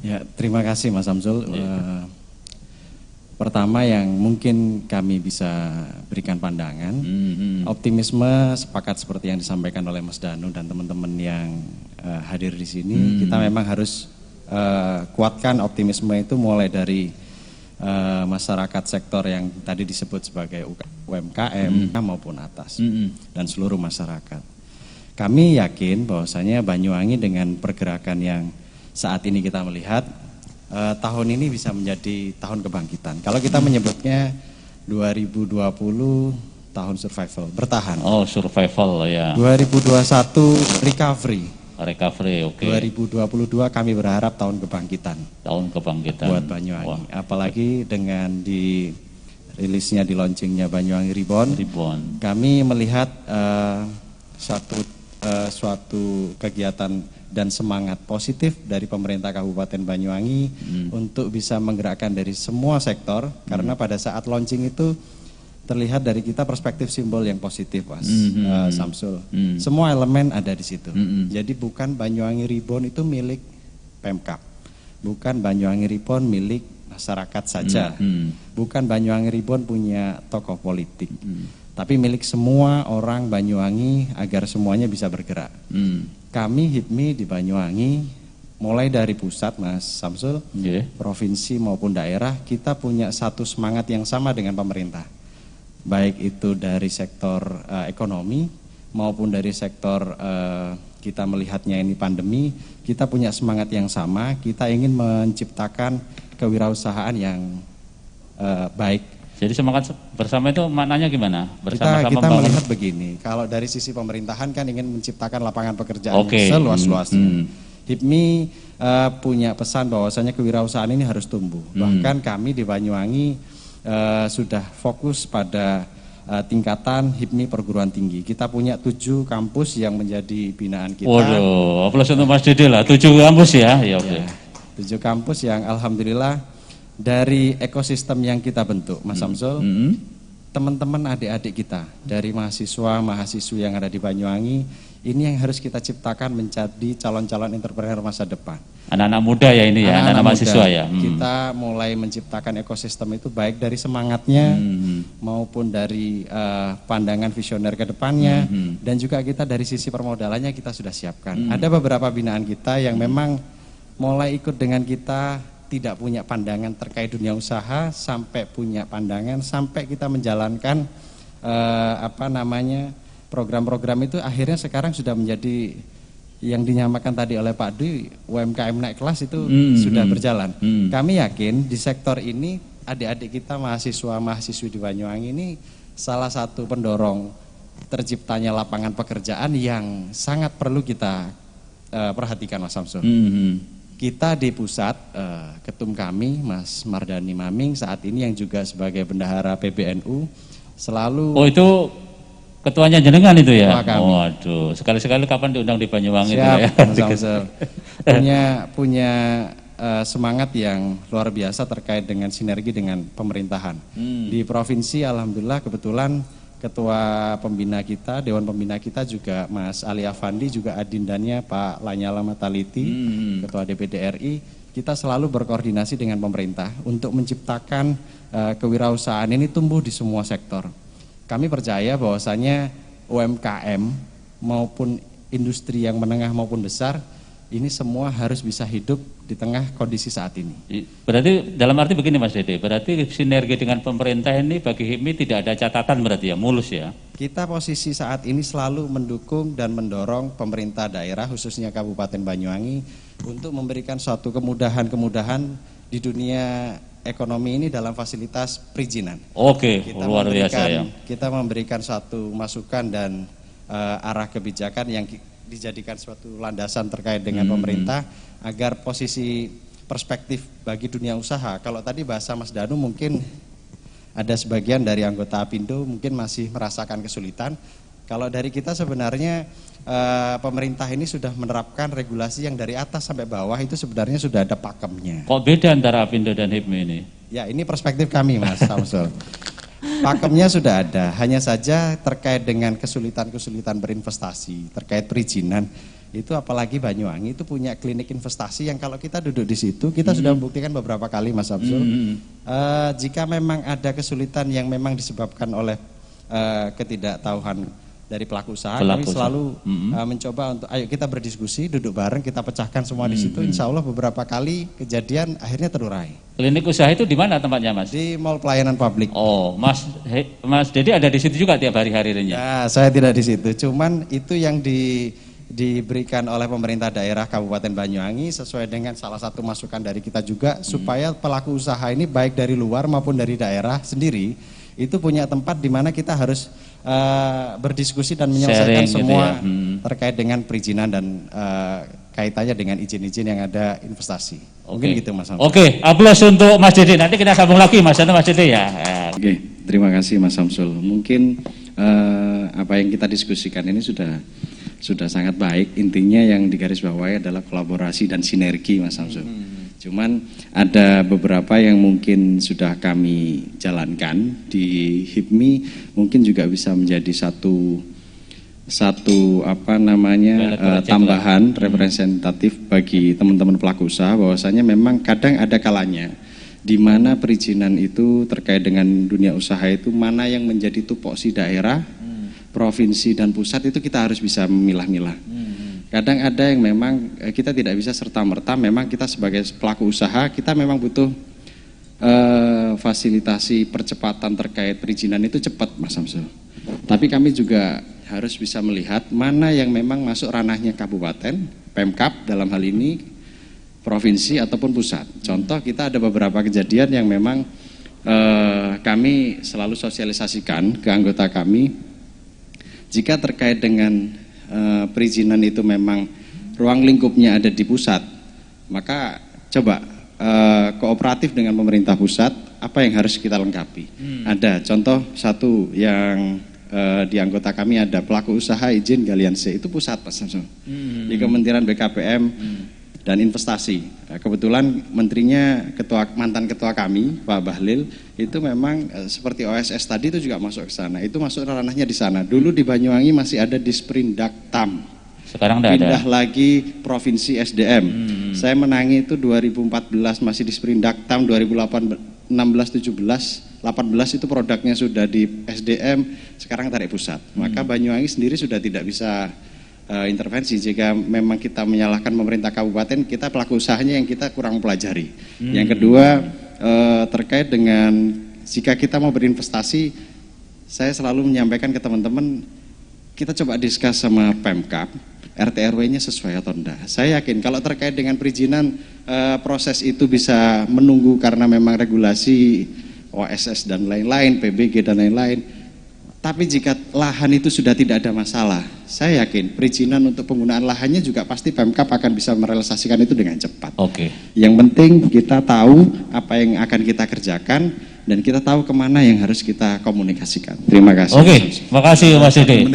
Ya, terima kasih Mas Samsul. Pertama yang mungkin kami bisa berikan pandangan, optimisme sepakat seperti yang disampaikan oleh Mas Danu dan teman-teman yang hadir di sini. Kita memang harus kuatkan optimisme itu mulai dari masyarakat sektor yang tadi disebut sebagai UMKM maupun atas dan seluruh masyarakat. Kami yakin bahwasanya Banyuwangi dengan pergerakan yang saat ini kita melihat tahun ini bisa menjadi tahun kebangkitan. Kalau kita menyebutnya 2020 tahun survival, bertahan. Oh, survival ya. 2021 recovery. Recovery, oke. 2022 kami berharap tahun kebangkitan. Tahun kebangkitan. Buat Banyuwangi. Wah. Apalagi dengan di rilisnya, di launchingnya Banyuwangi Reborn. Kami melihat suatu kegiatan dan semangat positif dari pemerintah Kabupaten Banyuwangi untuk bisa menggerakkan dari semua sektor, karena pada saat launching itu terlihat dari kita perspektif simbol yang positif, Mas Samsul. Semua elemen ada di situ. Jadi bukan Banyuwangi Reborn itu milik Pemkab, bukan Banyuwangi Reborn milik masyarakat saja, bukan Banyuwangi Reborn punya tokoh politik. Tapi milik semua orang Banyuwangi agar semuanya bisa bergerak. Kami HIPMI di Banyuwangi, mulai dari pusat Mas Samsul, provinsi maupun daerah, kita punya satu semangat yang sama dengan pemerintah. Baik itu dari sektor ekonomi maupun dari sektor kita melihatnya ini pandemi, kita punya semangat yang sama, kita ingin menciptakan kewirausahaan yang baik. Jadi semangat bersama itu maknanya gimana? Bersama-sama kita melihat begini, kalau dari sisi pemerintahan kan ingin menciptakan lapangan pekerjaan seluas-luasnya. HIPMI punya pesan bahwasanya kewirausahaan ini harus tumbuh. Bahkan kami di Banyuwangi sudah fokus pada tingkatan HIPMI perguruan tinggi. Kita punya 7 kampus yang menjadi binaan kita. Waduh, aplaus untuk Mas Dede lah, 7 kampus ya. Ya, oke. 7 kampus yang alhamdulillah dari ekosistem yang kita bentuk, Mas Samsul, teman-teman adik-adik kita dari mahasiswa-mahasiswi yang ada di Banyuwangi, ini yang harus kita ciptakan menjadi calon-calon entrepreneur masa depan. Anak-anak muda ya ini ya, anak-anak mahasiswa ya. Kita mulai menciptakan ekosistem itu baik dari semangatnya maupun dari pandangan visioner ke depannya, dan juga kita dari sisi permodalannya kita sudah siapkan. Ada beberapa binaan kita yang memang mulai ikut dengan kita, tidak punya pandangan terkait dunia usaha, sampai punya pandangan, sampai kita menjalankan program-program itu akhirnya sekarang sudah menjadi yang dinyamakan tadi oleh Pak Dwi, UMKM naik kelas itu sudah berjalan. Kami yakin di sektor ini adik-adik kita mahasiswa-mahasiswi di Banyuwangi ini salah satu pendorong terciptanya lapangan pekerjaan yang sangat perlu kita perhatikan, Mas Samsul. Kita di pusat, ketum kami Mas Mardani Maming saat ini yang juga sebagai bendahara PBNU selalu. Oh, itu ketuanya jenengan itu ya? Waduh, sekali-sekali kapan diundang di Banyuwangi? Siap, itu ya? punya semangat yang luar biasa terkait dengan sinergi dengan pemerintahan. Di provinsi alhamdulillah kebetulan ketua pembina kita, dewan pembina kita juga Mas Ali Afandi, juga adindannya Pak Lanyala Mataliti, ketua DPD RI. Kita selalu berkoordinasi dengan pemerintah untuk menciptakan kewirausahaan ini tumbuh di semua sektor. Kami percaya bahwasanya UMKM maupun industri yang menengah maupun besar ini semua harus bisa hidup di tengah kondisi saat ini. Berarti dalam arti begini Mas Dede, berarti sinergi dengan pemerintah ini bagi HIPMI tidak ada catatan berarti ya, mulus ya? Kita posisi saat ini selalu mendukung dan mendorong pemerintah daerah khususnya Kabupaten Banyuwangi untuk memberikan suatu kemudahan-kemudahan di dunia ekonomi ini dalam fasilitas perizinan. Oke, luar biasa ya. Kita memberikan suatu masukan dan arah kebijakan yang dijadikan suatu landasan terkait dengan pemerintah agar posisi perspektif bagi dunia usaha. Kalau tadi bahasa Mas Danu mungkin ada sebagian dari anggota Apindo mungkin masih merasakan kesulitan. Kalau dari kita sebenarnya pemerintah ini sudah menerapkan regulasi yang dari atas sampai bawah itu sebenarnya sudah ada pakemnya. Kok beda antara Apindo dan HIPMI ini? Ya ini perspektif kami Mas Samsul. Pakemnya sudah ada, hanya saja terkait dengan kesulitan-kesulitan berinvestasi, terkait perizinan, itu apalagi Banyuwangi itu punya klinik investasi yang kalau kita duduk di situ, kita sudah membuktikan beberapa kali Mas Samsul, jika memang ada kesulitan yang memang disebabkan oleh ketidaktahuan dari pelaku usaha, kami selalu mencoba untuk ayo kita berdiskusi, duduk bareng, kita pecahkan semua di situ. Insya Allah beberapa kali kejadian akhirnya terurai. Klinik usaha itu di mana tempatnya, Mas? Di Mall Pelayanan Publik. Oh, Mas Dedi ada di situ juga tiap hari-harinya? Ya, saya tidak di situ. Cuman itu yang diberikan oleh pemerintah daerah Kabupaten Banyuwangi sesuai dengan salah satu masukan dari kita juga supaya pelaku usaha ini baik dari luar maupun dari daerah sendiri itu punya tempat di mana kita harus berdiskusi dan menyelesaikan semua gitu ya. Terkait dengan perizinan dan kaitannya dengan izin-izin yang ada investasi. Mungkin gitu Mas. Oke, aplaus untuk Mas Dedi. Nanti kita sambung lagi Mas Dedi ya. Oke, terima kasih Mas Samsul. Mungkin apa yang kita diskusikan ini sudah sangat baik. Intinya yang digarisbawahi adalah kolaborasi dan sinergi Mas Samsul. Cuman ada beberapa yang mungkin sudah kami jalankan di HIPMI, mungkin juga bisa menjadi satu tambahan representatif bagi teman-teman pelaku usaha, bahwasanya memang kadang ada kalanya di mana perizinan itu terkait dengan dunia usaha itu mana yang menjadi tupoksi daerah, provinsi dan pusat itu kita harus bisa memilah-milah. Kadang ada yang memang kita tidak bisa serta-merta, memang kita sebagai pelaku usaha kita memang butuh fasilitasi percepatan terkait perizinan itu cepat Mas Samsul. Tapi kami juga harus bisa melihat mana yang memang masuk ranahnya kabupaten, Pemkab dalam hal ini, provinsi ataupun pusat. Contoh kita ada beberapa kejadian yang memang kami selalu sosialisasikan ke anggota kami, jika terkait dengan perizinan itu memang ruang lingkupnya ada di pusat, maka coba kooperatif dengan pemerintah pusat, apa yang harus kita lengkapi. Ada contoh satu yang di anggota kami ada pelaku usaha izin galian C, itu pusat Mas Samsul, di Kementerian BKPM dan investasi. Kebetulan menterinya mantan ketua kami Pak Bahlil itu memang seperti OSS tadi itu juga masuk ke sana. Itu masuk ranahnya di sana. Dulu di Banyuwangi masih ada Disperindak-Tam. Sekarang tidak ada. Pindah lagi provinsi SDM. Saya menangi itu 2014 masih Disperindak-Tam, 2016, 17, 18 itu produknya sudah di SDM, sekarang tarik pusat. Maka Banyuwangi sendiri sudah tidak bisa intervensi jika memang kita menyalahkan pemerintah kabupaten, kita pelaku usahanya yang kita kurang pelajari. Yang kedua terkait dengan jika kita mau berinvestasi, saya selalu menyampaikan ke teman-teman, kita coba diskus sama Pemkab, RT RW-nya sesuai atau enggak. Saya yakin kalau terkait dengan perizinan proses itu bisa menunggu karena memang regulasi OSS dan lain-lain, PBG dan lain-lain. Tapi jika lahan itu sudah tidak ada masalah, saya yakin perizinan untuk penggunaan lahannya juga pasti Pemkab akan bisa merealisasikan itu dengan cepat. Oke. Yang penting kita tahu apa yang akan kita kerjakan dan kita tahu kemana yang harus kita komunikasikan. Terima kasih. Oke, terima kasih Mas Dedi.